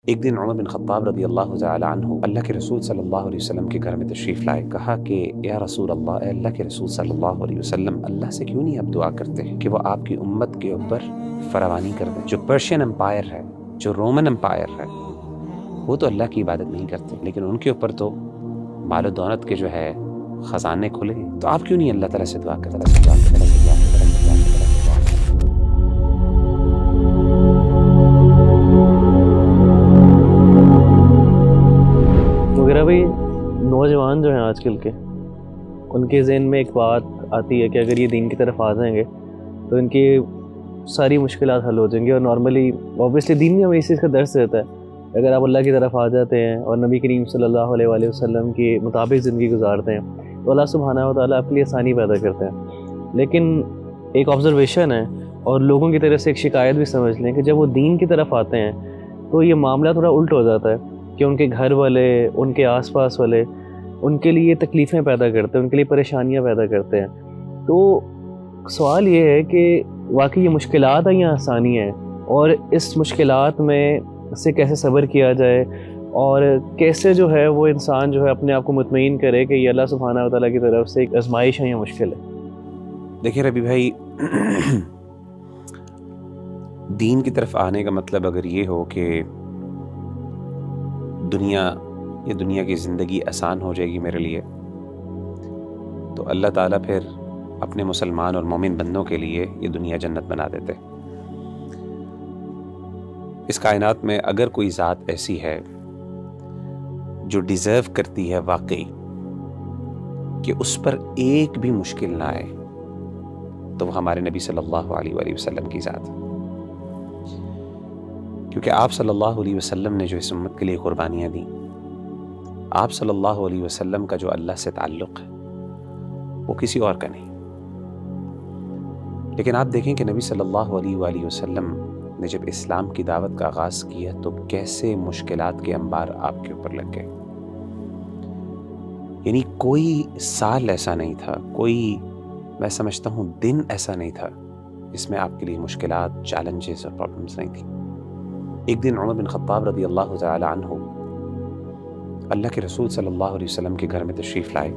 ایک دن عمر بن خطاب رضی اللہ تعالی عنہ اللہ کے رسول صلی اللہ علیہ وسلم کے گھر میں تشریف لائے. کہا کہ یا رسول اللہ، اے اللہ کے رسول صلی اللہ علیہ وسلم، اللہ سے کیوں نہیں آپ دعا کرتے ہیں کہ وہ آپ کی امت کے اوپر فراوانی کر دیں. جو پرشین امپائر ہے، جو رومن امپائر ہے، وہ تو اللہ کی عبادت نہیں کرتے، لیکن ان کے اوپر تو مال و دولت کے جو ہے خزانے کھلے. تو آپ کیوں نہیں اللہ تعالیٰ سے دعا کرتے؟ وغیرہ بھائی نوجوان جو ہیں آج کل کے، ان کے ذہن میں ایک بات آتی ہے کہ اگر یہ دین کی طرف آ جائیں گے تو ان کی ساری مشکلات حل ہو جائیں گی. اور نارملی اوبیسلی دین میں ہمیں اس چیز کا درس دیتا ہے، اگر آپ اللہ کی طرف آ جاتے ہیں اور نبی کریم صلی اللہ علیہ وآلہ وسلم کے مطابق زندگی گزارتے ہیں تو اللہ سبحانہ و تعالیٰ آپ کے لیے آسانی پیدا کرتے ہیں. لیکن ایک آبزرویشن ہے اور لوگوں کی طرف سے ایک شکایت بھی سمجھ لیں کہ جب وہ دین کی طرف آتے ہیں تو یہ معاملہ تھوڑا الٹ ہو جاتا ہے کہ ان کے گھر والے، ان کے آس پاس والے ان کے لیے تکلیفیں پیدا کرتے ہیں، ان کے لیے پریشانیاں پیدا کرتے ہیں. تو سوال یہ ہے کہ واقعی یہ مشکلات ہیں یا آسانی ہیں، اور اس مشکلات میں سے کیسے صبر کیا جائے، اور کیسے جو ہے وہ انسان جو ہے اپنے آپ کو مطمئن کرے کہ یہ اللہ سبحانہ و تعالیٰ کی طرف سے ایک آزمائش ہے یا مشکل ہے. دیکھیں ربی بھائی، دین کی طرف آنے کا مطلب اگر یہ ہو کہ دنیا کی زندگی آسان ہو جائے گی میرے لیے، تو اللہ تعالیٰ پھر اپنے مسلمان اور مومن بندوں کے لیے یہ دنیا جنت بنا دیتے. اس کائنات میں اگر کوئی ذات ایسی ہے جو ڈیزرو کرتی ہے واقعی کہ اس پر ایک بھی مشکل نہ آئے، تو وہ ہمارے نبی صلی اللہ علیہ وآلہ وسلم کی ذات ہے. کیونکہ آپ صلی اللہ علیہ وسلم نے جو اس امت کے لیے قربانیاں دیں، آپ صلی اللہ علیہ وسلم کا جو اللہ سے تعلق ہے وہ کسی اور کا نہیں. لیکن آپ دیکھیں کہ نبی صلی اللہ علیہ وآلہ وسلم نے جب اسلام کی دعوت کا آغاز کیا تو کیسے مشکلات کے انبار آپ کے اوپر لگ گئے. یعنی کوئی سال ایسا نہیں تھا، کوئی میں سمجھتا ہوں دن ایسا نہیں تھا جس میں آپ کے لیے مشکلات، چیلنجز اور پرابلمز نہیں تھیں. ایک دن عمر بن خطاب رضی اللہ تعالی عنہ اللہ کے رسول صلی اللہ علیہ وسلم کے گھر میں تشریف لائے،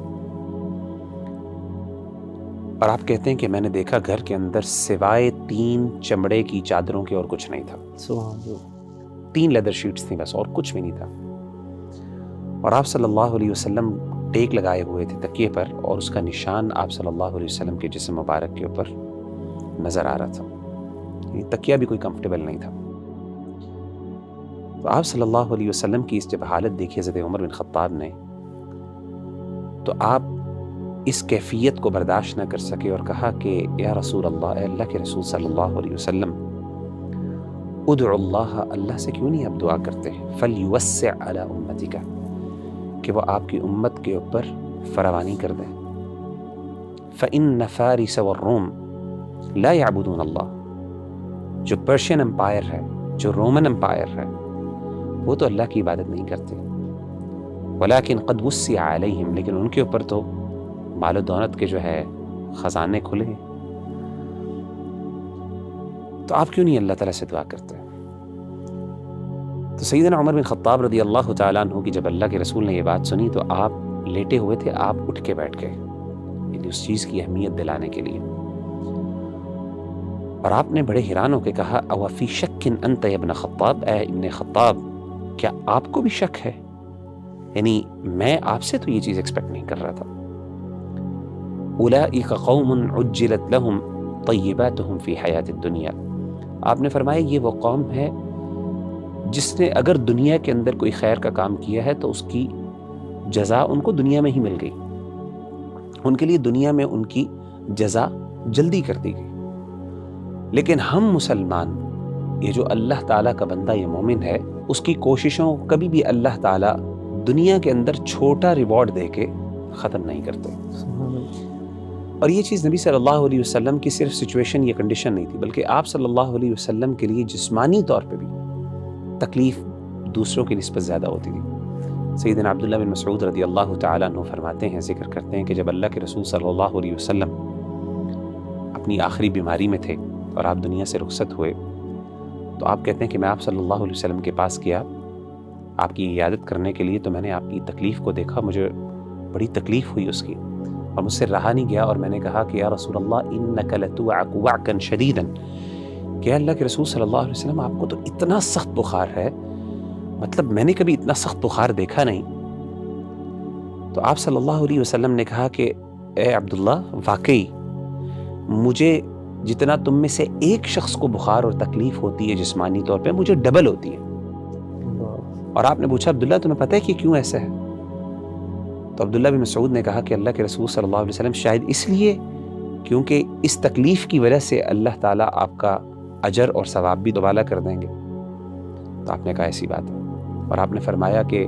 اور آپ کہتے ہیں کہ میں نے دیکھا گھر کے اندر سوائے 3 چمڑے کی چادروں کے اور کچھ نہیں تھا. سبحان اللہ. 3 لیدر شیٹس تھیں بس، اور کچھ بھی نہیں تھا. اور آپ صلی اللہ علیہ وسلم ٹیک لگائے ہوئے تھے تکیے پر، اور اس کا نشان آپ صلی اللہ علیہ وسلم کے جسم مبارک کے اوپر نظر آ رہا تھا. یعنی تکیہ بھی کوئی کمفرٹیبل نہیں تھا. تو آپ صلی اللہ علیہ وسلم کی اس جب حالت دیکھی حضرت عمر بن خطاب نے، تو آپ اس کیفیت کو برداشت نہ کر سکے اور کہا کہ یا رسول اللہ، اے اللہ کے رسول صلی اللہ علیہ وسلم، ادعو اللہ، اللہ سے کیوں نہیں آپ دعا کرتے ہیں فلیوسع علی امتک، کہ وہ آپ کی امت کے اوپر فراوانی کر دیں. فإن فارس والروم لا يعبدون اللہ، جو پرشین امپائر ہے، جو رومن امپائر ہے، وہ تو اللہ کی عبادت نہیں کرتے. ولیکن قد وسع علیہم، لیکن ان کے اوپر تو مال و دولت کے جو ہے خزانے کھلے ہیں. تو آپ کیوں نہیں اللہ تعالیٰ سے دعا کرتے؟ تو سیدنا عمر بن خطاب رضی اللہ تعالیٰ عنہ کی جب اللہ کے رسول نے یہ بات سنی تو آپ لیٹے ہوئے تھے، آپ اٹھ کے بیٹھ گئے، یعنی اس چیز کی اہمیت دلانے کے لیے. اور آپ نے بڑے حیران ہو کے کہا او فی شک انت یا ابن خطاب، اے ابن خطاب، کیا آپ کو بھی شک ہے؟ یعنی میں آپ سے تو یہ چیز ایکسپیکٹ نہیں کر رہا تھا. اولئک قوم عجلت لهم طیباتهم فی حیات الدنیا، آپ نے فرمایا یہ وہ قوم ہے جس نے اگر دنیا کے اندر کوئی خیر کا کام کیا ہے تو اس کی جزا ان کو دنیا میں ہی مل گئی، ان کے لیے دنیا میں ان کی جزا جلدی کر دی گئی. لیکن ہم مسلمان، یہ جو اللہ تعالیٰ کا بندہ، یہ مومن ہے، اس کی کوششوں کو کبھی بھی اللہ تعالیٰ دنیا کے اندر چھوٹا ریوارڈ دے کے ختم نہیں کرتے. اور یہ چیز نبی صلی اللہ علیہ وسلم کی صرف سچویشن یا کنڈیشن نہیں تھی، بلکہ آپ صلی اللہ علیہ وسلم کے لیے جسمانی طور پہ بھی تکلیف دوسروں کی نسبت زیادہ ہوتی تھی. سیدنا عبداللہ بن مسعود رضی اللہ تعالیٰ عنہ فرماتے ہیں، ذکر کرتے ہیں کہ جب اللہ کے رسول صلی اللہ علیہ وسلم اپنی آخری بیماری میں تھے اور آپ دنیا سے رخصت ہوئے، تو آپ کہتے ہیں کہ میں آپ صلی اللہ علیہ وسلم کے پاس گیا آپ کی عیادت کرنے کے لیے، تو میں نے آپ کی تکلیف کو دیکھا، مجھے بڑی تکلیف ہوئی اس کی، اور مجھ سے رہا نہیں گیا، اور میں نے کہا کہ یا رسول اللہ انک لتوعک وعکا شدیدا، کہ اللہ کے رسول صلی اللہ علیہ وسلم آپ کو تو اتنا سخت بخار ہے، مطلب میں نے کبھی اتنا سخت بخار دیکھا نہیں۔ تو آپ صلی اللہ علیہ وسلم نے کہا کہ اے عبداللہ، واقعی مجھے جتنا تم میں سے ایک شخص کو بخار اور تکلیف ہوتی ہے جسمانی طور پہ، مجھے ڈبل ہوتی ہے۔ اور آپ نے پوچھا عبداللہ تمہیں پتہ ہے کہ کیوں ایسا ہے؟ تو عبداللہ بن مسعود نے کہا کہ اللہ کے رسول صلی اللہ علیہ وسلم شاید اس لیے کیونکہ اس تکلیف کی وجہ سے اللہ تعالیٰ آپ کا اجر اور ثواب بھی دوبالا کر دیں گے۔ تو آپ نے کہا ایسی بات ہے، اور آپ نے فرمایا کہ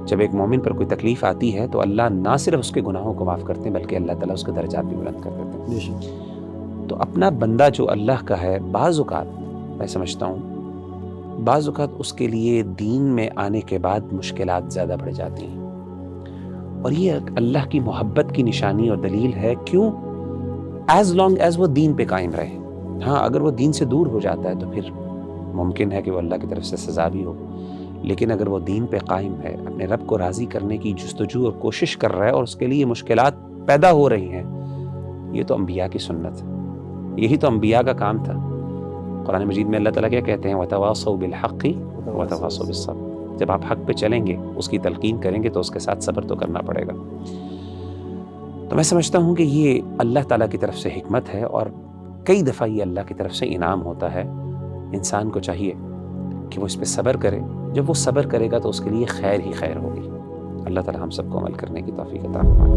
جب ایک مومن پر کوئی تکلیف آتی ہے تو اللہ نہ صرف اس کے گناہوں کو معاف کرتے ہیں بلکہ اللہ تعالیٰ اس کے درجات بھی بلند کر دیتے ہیں۔ تو اپنا بندہ جو اللہ کا ہے، بعض اوقات میں سمجھتا ہوں بعض اوقات اس کے لیے دین میں آنے کے بعد مشکلات زیادہ بڑھ جاتی ہیں، اور یہ اللہ کی محبت کی نشانی اور دلیل ہے۔ کیوں؟ ایز لانگ ایز وہ دین پہ قائم رہے۔ ہاں، اگر وہ دین سے دور ہو جاتا ہے تو پھر ممکن ہے کہ وہ اللہ کی طرف سے سزا بھی ہو، لیکن اگر وہ دین پہ قائم ہے، اپنے رب کو راضی کرنے کی جستجو اور کوشش کر رہا ہے، اور اس کے لیے مشکلات پیدا ہو رہی ہیں، یہ تو انبیاء کی سنت ہے، یہی تو انبیاء کا کام تھا۔ قرآن مجید میں اللہ تعالیٰ کیا کہتے ہیں؟ وَتَوَاصَوْا بِالْحَقِّ وَتَوَاصَوْا بِالصَّبْرِ۔ جب آپ حق پہ چلیں گے، اس کی تلقین کریں گے، تو اس کے ساتھ صبر تو کرنا پڑے گا۔ تو میں سمجھتا ہوں کہ یہ اللہ تعالیٰ کی طرف سے حکمت ہے، اور کئی دفعہ یہ اللہ کی طرف سے انعام ہوتا ہے۔ انسان کو چاہیے کہ وہ اس پہ صبر کرے، جب وہ صبر کرے گا تو اس کے لیے خیر ہی خیر ہوگی۔ اللہ تعالیٰ ہم سب کو عمل کرنے کی توفیق عطا فرمائے۔